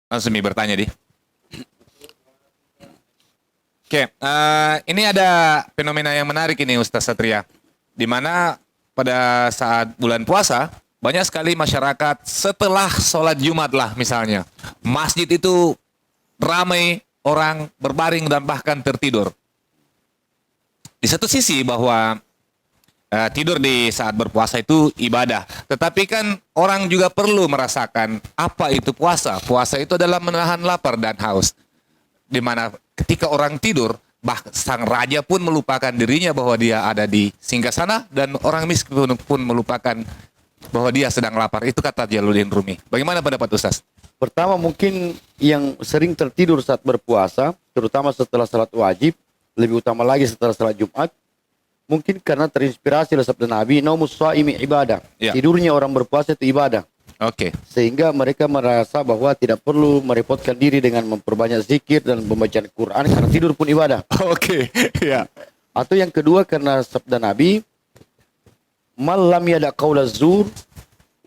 Langsung bertanya di. Oke, ini ada fenomena yang menarik ini Ustaz Satria. Di mana pada saat bulan puasa, banyak sekali masyarakat setelah sholat Jumat lah misalnya. Masjid itu ramai orang berbaring dan bahkan tertidur. Di satu sisi bahwa tidur di saat berpuasa itu ibadah. Tetapi kan orang juga perlu merasakan apa itu puasa. Puasa itu adalah menahan lapar dan haus. Di mana ketika orang tidur, sang raja pun melupakan dirinya bahwa dia ada di singgasana dan orang miskin pun melupakan bahwa dia sedang lapar. Itu kata Jalaluddin Rumi. Bagaimana pendapat Ustaz? Pertama mungkin yang sering tertidur saat berpuasa, terutama setelah salat wajib, lebih utama lagi setelah salat Jumat, mungkin karena terinspirasi oleh sabda Nabi, naumus shaimi ibadah. Ya. Tidurnya orang berpuasa itu ibadah. Oke. Sehingga mereka merasa bahwa tidak perlu merepotkan diri dengan memperbanyak zikir dan membaca Quran karena tidur pun ibadah. Oke. Ya. Atau yang kedua karena sabda Nabi, "Man lam yada qaula zur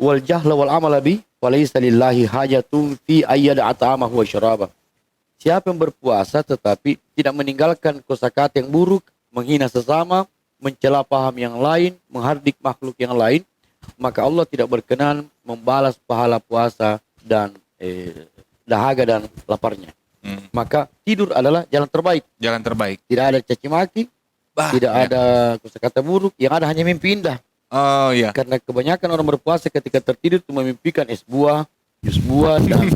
wal jahla wal amala bi, walaysa lillahi hajatun fi ayyada at'amahu wa syarabah." Siapa yang berpuasa tetapi tidak meninggalkan kosakata yang buruk, menghina sesama, mencela paham yang lain, menghardik makhluk yang lain, maka Allah tidak berkenan membalas pahala puasa dan dahaga dan laparnya. Maka tidur adalah jalan terbaik. Jalan terbaik. Tidak ada caci maki, tidak ada kosakata buruk, yang ada hanya mimpi indah. Oh iya. Karena kebanyakan orang berpuasa ketika tertidur itu memimpikan es buah, jus buah dan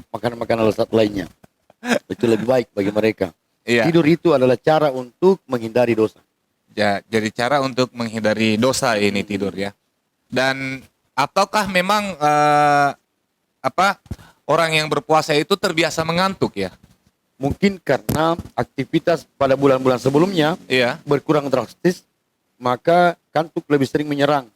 makanan-makanan lezat lainnya. Itu lebih baik bagi mereka. Iya. Tidur itu adalah cara untuk menghindari dosa. Ya, jadi cara untuk menghindari dosa ini tidur ya. Dan ataukah memang orang yang berpuasa itu terbiasa mengantuk ya? Mungkin karena aktivitas pada bulan-bulan sebelumnya Iya. berkurang drastis, maka kantuk lebih sering menyerang.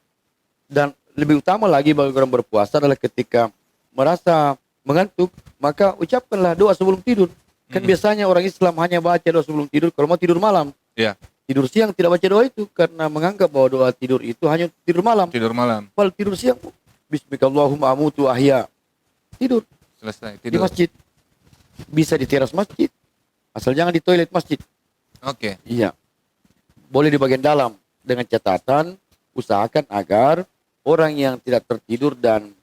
Dan lebih utama lagi bagi orang berpuasa adalah ketika merasa mengantuk, maka ucapkanlah doa sebelum tidur. Kan biasanya orang Islam hanya baca doa sebelum tidur kalau mau tidur malam. Iya. Tidur siang tidak baca doa itu karena menganggap bahwa doa tidur itu hanya tidur malam. Tidur malam. Kalau tidur siang, bismillahirrahmanirrahim amutu ahya. Tidur Selesai di tidur. masjid. Bisa di teras masjid. Asal jangan di toilet masjid. Oke. Iya. Boleh di bagian dalam dengan catatan usahakan agar orang yang tidak tertidur dan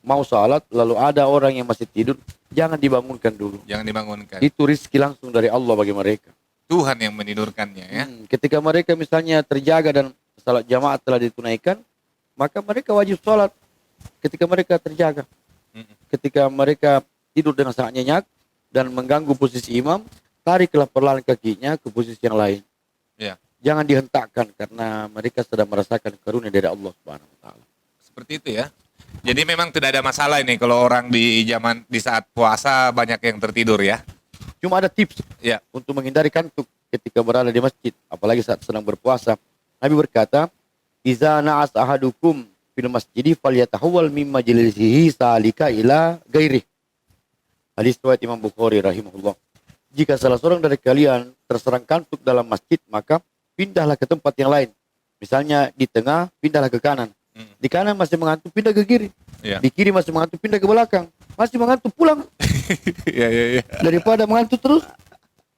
mau salat lalu ada orang yang masih tidur, jangan dibangunkan dulu. Jangan dibangunkan. Itu rezeki langsung dari Allah bagi mereka. Tuhan yang menidurkannya ya. Ketika mereka misalnya terjaga dan salat jamaah telah ditunaikan, maka mereka wajib salat ketika mereka terjaga. Ketika mereka tidur dengan sangat nyenyak dan mengganggu posisi imam, tariklah perlahan kakinya ke posisi yang lain. Ya. Jangan dihentakkan karena mereka sedang merasakan karunia dari Allah Subhanahu wa taala. Seperti itu ya. Jadi memang tidak ada masalah ini kalau orang di saat puasa banyak yang tertidur ya. Cuma ada tips Ya. untuk menghindari kantuk ketika berada di masjid, apalagi saat sedang berpuasa. Nabi berkata, "Iza na'as ahadukum fil masjidi falyatahawwal min majlisihi salika ila ghairi." Hadis riwayat Imam Bukhari rahimahullah. Jika salah seorang dari kalian terserang kantuk dalam masjid, maka pindahlah ke tempat yang lain. Misalnya di tengah, pindahlah ke kanan. Di kanan masih mengantuk, pindah ke kiri. Ya. Di kiri masih mengantuk, pindah ke belakang. Masih mengantuk, pulang. Iya. Daripada mengantuk terus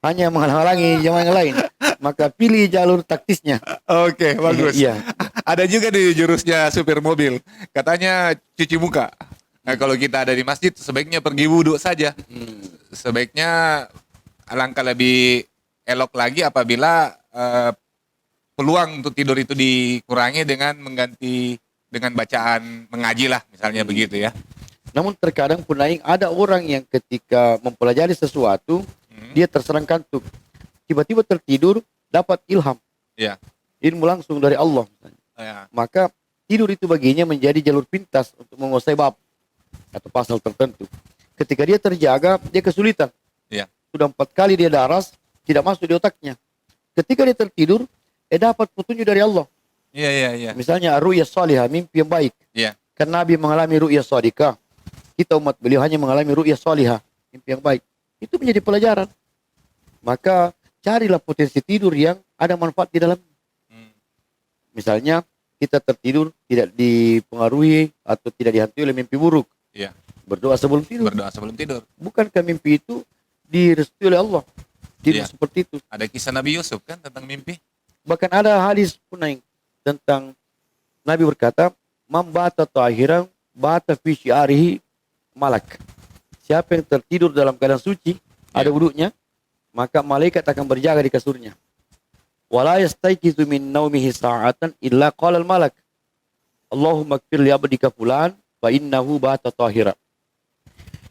hanya menghalangi jamaah yang lain, maka pilih jalur taktisnya. Oke, bagus. Iya. Ada juga di jurusnya supir mobil. Katanya cuci muka. Nah, kalau kita ada di masjid sebaiknya pergi wudhu saja. Sebaiknya alangkah lebih elok lagi apabila peluang untuk tidur itu dikurangi dengan mengganti dengan bacaan mengaji lah misalnya begitu ya. Namun terkadang pun lain ada orang yang ketika mempelajari sesuatu dia terserang kantuk, tiba-tiba tertidur dapat ilham, Iya. ilmu langsung dari Allah. Ya. Maka tidur itu baginya menjadi jalur pintas untuk menguasai bab atau pasal tertentu. Ketika dia terjaga, dia kesulitan. Iya. Sudah 4 kali dia daras, tidak masuk di otaknya. Ketika dia tertidur, dapat petunjuk dari Allah. Iya. Misalnya ru'yah salihah, mimpi yang baik. Iya. Kan Nabi mengalami ru'yah shadikah. Kita umat beliau hanya mengalami ru'yah salihah, mimpi yang baik. Itu menjadi pelajaran. Maka carilah potensi tidur yang ada manfaat di dalam. Misalnya kita tertidur tidak dipengaruhi atau tidak dihantui oleh mimpi buruk. Iya. Berdoa sebelum tidur. Berdoa sebelum tidur. Bukankah mimpi itu direstui oleh Allah? Tidur Iya. seperti itu. Ada kisah Nabi Yusuf kan tentang mimpi. Bahkan ada hadis kunaing tentang Nabi berkata, "Man bata tahiran bata fi syi'arihi malak." Siapa yang tertidur dalam keadaan suci, ada wuduknya, maka malaikat akan berjaga di kasurnya. Wala yastayqizu min naumihi sa'atan illa qala al-malak, "Allahumma ighfir li abdika fulan fa innahu bata tahira."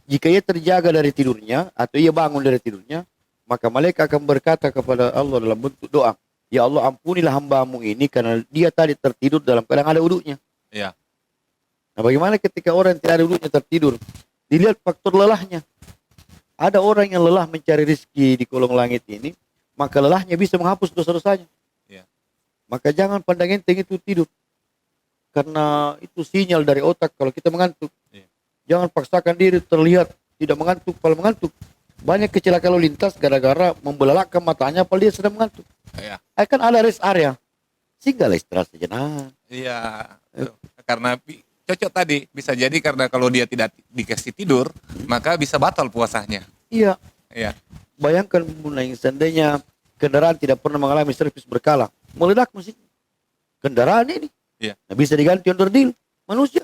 Jika ia terjaga dari tidurnya atau ia bangun dari tidurnya, maka malaikat akan berkata kepada Allah dalam bentuk doa, "Ya Allah, ampunilah hambamu ini karena dia tadi tertidur dalam keadaan ada wuduknya." Iya. Nah, bagaimana ketika orang yang tidak ada wuduknya tertidur? Dilihat faktor lelahnya. Ada orang yang lelah mencari rezeki di kolong langit ini, maka lelahnya bisa menghapus dosa-dosanya. Iya. Maka jangan pandang enteng itu tidur. Karena itu sinyal dari otak kalau kita mengantuk. Iya. Jangan paksakan diri terlihat tidak mengantuk kalau mengantuk. Banyak kecelakaan lalu lintas gara-gara membelalakkan matanya padahal dia sedang mengantuk. Iya. Kan ada rest area. Singgahlah istirahat sejenak. Iya. Karena cocok tadi bisa jadi karena kalau dia tidak dikasih tidur, maka bisa batal puasanya. Iya. Iya. Bayangkan mulai seandainya kendaraan tidak pernah mengalami servis berkala, meledak mesin. Kendaraan ini Iya. nah, bisa diganti under deal. Manusia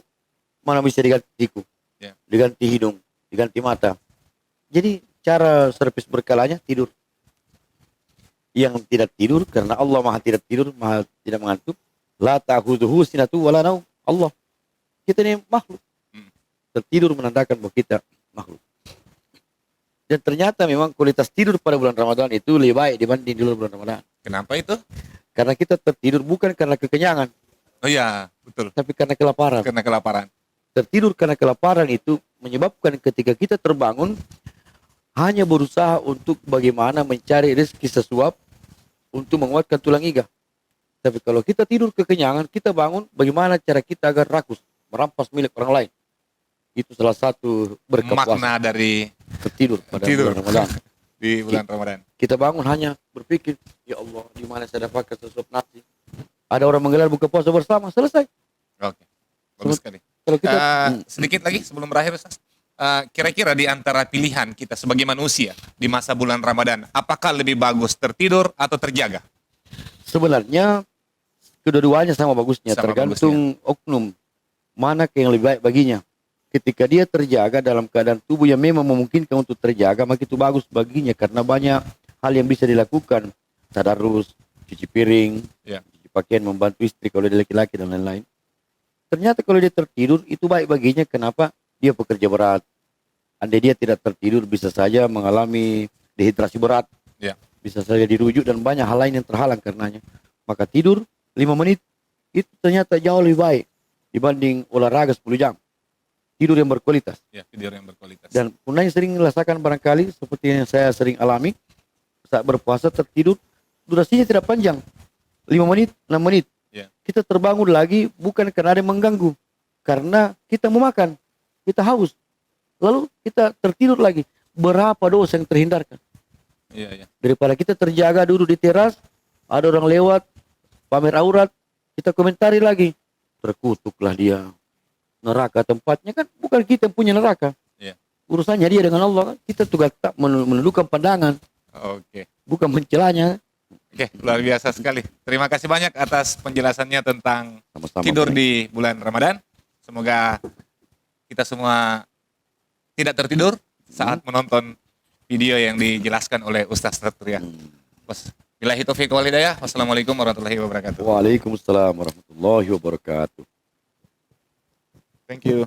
mana bisa diganti tiku, Iya. diganti hidung, diganti mata. Jadi cara servis berkalanya tidur. Yang tidak tidur karena Allah Maha tidak tidur, Maha tidak mengantuk. La ta'khudhuhu sinatu wala naum. Allah. Kita ini makhluk. Tertidur menandakan bahwa kita makhluk. Dan ternyata memang kualitas tidur pada bulan Ramadan itu lebih baik dibanding di luar bulan Ramadan. Kenapa itu? Karena kita tertidur bukan karena kekenyangan, Oh iya, betul. tapi karena kelaparan. Karena kelaparan. Tertidur karena kelaparan itu menyebabkan ketika kita terbangun, hanya berusaha untuk bagaimana mencari rezeki sesuap untuk menguatkan tulang iga. Tapi kalau kita tidur kekenyangan, kita bangun bagaimana cara kita agar rakus, merampas milik orang lain. Itu salah satu berkah puasa, Makna dari tertidur pada tidur bulan Ramadan. di bulan Ramadan. Kita bangun hanya berpikir, ya Allah, di mana saya dapatkan sesuap nasi. Ada orang menggelar buka puasa bersama, selesai. Oke. Bagus sekali. Kalau kita Sedikit lagi sebelum berakhir, Ustaz. Kira-kira di antara pilihan kita sebagai manusia di masa bulan Ramadan, apakah lebih bagus tertidur atau terjaga? sebenarnya kedua-duanya sama bagusnya, Sama tergantung oknum mana yang lebih baik baginya. Ketika dia terjaga dalam keadaan tubuh yang memang memungkinkan untuk terjaga, maka itu bagus baginya karena banyak hal yang bisa dilakukan. Tadarus, cuci piring, Ya. cuci pakaian, membantu istri kalau dia laki-laki dan lain-lain. Ternyata kalau dia tertidur itu baik baginya. Kenapa? Dia bekerja berat. Andai dia tidak tertidur bisa saja mengalami dehidrasi berat. Ya. Bisa saja dirujuk dan banyak hal lain yang terhalang karenanya. Maka tidur 5 menit itu ternyata jauh lebih baik dibanding olahraga 10 jam. Tidur yang berkualitas. Ya, tidur yang berkualitas. Dan Punai sering merasakan barangkali seperti yang saya sering alami saat berpuasa tertidur, durasinya tidak panjang, 5 menit, 6 menit. Ya. Kita terbangun lagi bukan karena ada yang mengganggu, karena kita mau makan, kita haus, lalu kita tertidur lagi. Berapa dosa yang terhindarkan? Iya, iya. Daripada kita terjaga duduk di teras, ada orang lewat, pamer aurat, kita komentari lagi, terkutuklah dia. Neraka tempatnya kan bukan kita yang punya neraka. Iya. Urusannya dia dengan Allah kan. Kita tugas tak menundukkan pandangan, Oke. bukan mencelanya. Oke, luar biasa sekali. Terima kasih banyak atas penjelasannya tentang Sama-sama. tidur di bulan Ramadan. Semoga kita semua tidak tertidur saat menonton video yang dijelaskan oleh Ustaz Satria. Billahi taufiq wal hidayah. Wassalamualaikum warahmatullahi wabarakatuh. Waalaikumsalam warahmatullahi wabarakatuh. Thank you.